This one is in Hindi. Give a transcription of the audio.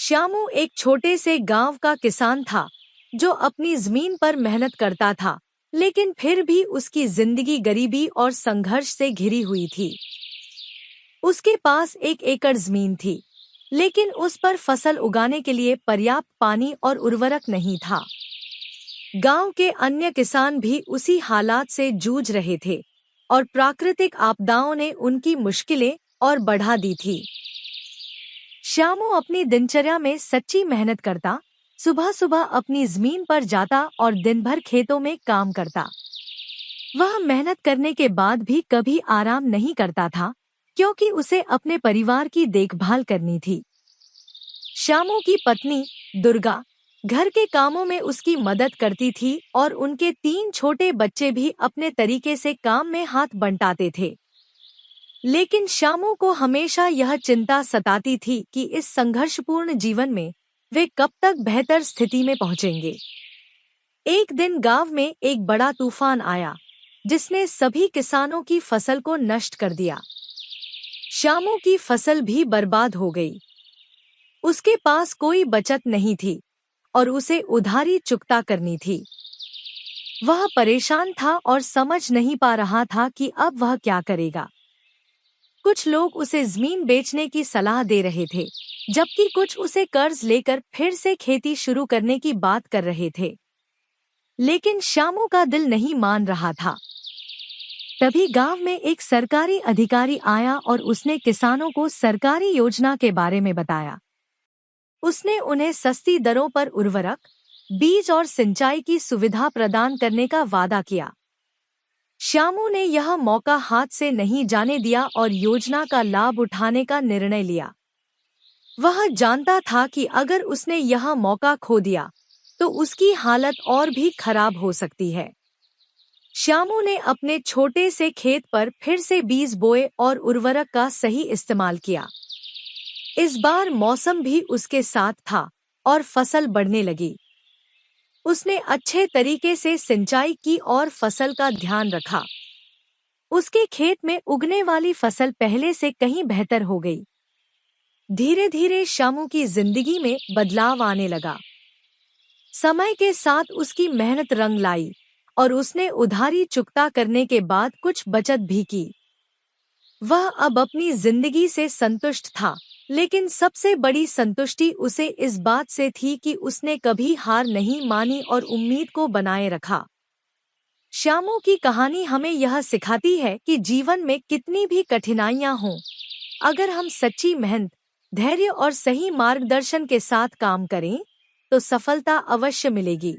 श्यामू एक छोटे से गांव का किसान था जो अपनी जमीन पर मेहनत करता था, लेकिन फिर भी उसकी जिंदगी गरीबी और संघर्ष से घिरी हुई थी। उसके पास 1 एकड़ जमीन थी, लेकिन उस पर फसल उगाने के लिए पर्याप्त पानी और उर्वरक नहीं था। गांव के अन्य किसान भी उसी हालात से जूझ रहे थे और प्राकृतिक आपदाओं ने उनकी मुश्किलें और बढ़ा दी थी। श्यामू अपनी दिनचर्या में सच्ची मेहनत करता, सुबह सुबह अपनी जमीन पर जाता और दिन भर खेतों में काम करता। वह मेहनत करने के बाद भी कभी आराम नहीं करता था, क्योंकि उसे अपने परिवार की देखभाल करनी थी। श्यामू की पत्नी दुर्गा घर के कामों में उसकी मदद करती थी और उनके 3 छोटे बच्चे भी अपने तरीके से काम में हाथ बंटाते थे। लेकिन श्यामू को हमेशा यह चिंता सताती थी कि इस संघर्षपूर्ण जीवन में वे कब तक बेहतर स्थिति में पहुंचेंगे। एक दिन गांव में एक बड़ा तूफान आया, जिसने सभी किसानों की फसल को नष्ट कर दिया। श्यामू की फसल भी बर्बाद हो गई। उसके पास कोई बचत नहीं थी और उसे उधारी चुकता करनी थी। वह परेशान था और समझ नहीं पा रहा था कि अब वह क्या करेगा। कुछ लोग उसे जमीन बेचने की सलाह दे रहे थे, जबकि कुछ उसे कर्ज लेकर फिर से खेती शुरू करने की बात कर रहे थे। लेकिन श्यामू का दिल नहीं मान रहा था। तभी गांव में एक सरकारी अधिकारी आया और उसने किसानों को सरकारी योजना के बारे में बताया। उसने उन्हें सस्ती दरों पर उर्वरक, बीज और सिंचाई की सुविधा प्रदान करने का वादा किया। श्यामू ने यह मौका हाथ से नहीं जाने दिया और योजना का लाभ उठाने का निर्णय लिया। वह जानता था कि अगर उसने यह मौका खो दिया तो उसकी हालत और भी खराब हो सकती है। श्यामू ने अपने छोटे से खेत पर फिर से बीज बोए और उर्वरक का सही इस्तेमाल किया। इस बार मौसम भी उसके साथ था और फसल बढ़ने लगी। उसने अच्छे तरीके से सिंचाई की और फसल का ध्यान रखा। उसके खेत में उगने वाली फसल पहले से कहीं बेहतर हो गई। धीरे धीरे श्यामू की जिंदगी में बदलाव आने लगा। समय के साथ उसकी मेहनत रंग लाई और उसने उधारी चुकता करने के बाद कुछ बचत भी की। वह अब अपनी जिंदगी से संतुष्ट था, लेकिन सबसे बड़ी संतुष्टि उसे इस बात से थी कि उसने कभी हार नहीं मानी और उम्मीद को बनाए रखा। श्यामू की कहानी हमें यह सिखाती है कि जीवन में कितनी भी कठिनाइयां हों, अगर हम सच्ची मेहनत, धैर्य और सही मार्गदर्शन के साथ काम करें, तो सफलता अवश्य मिलेगी।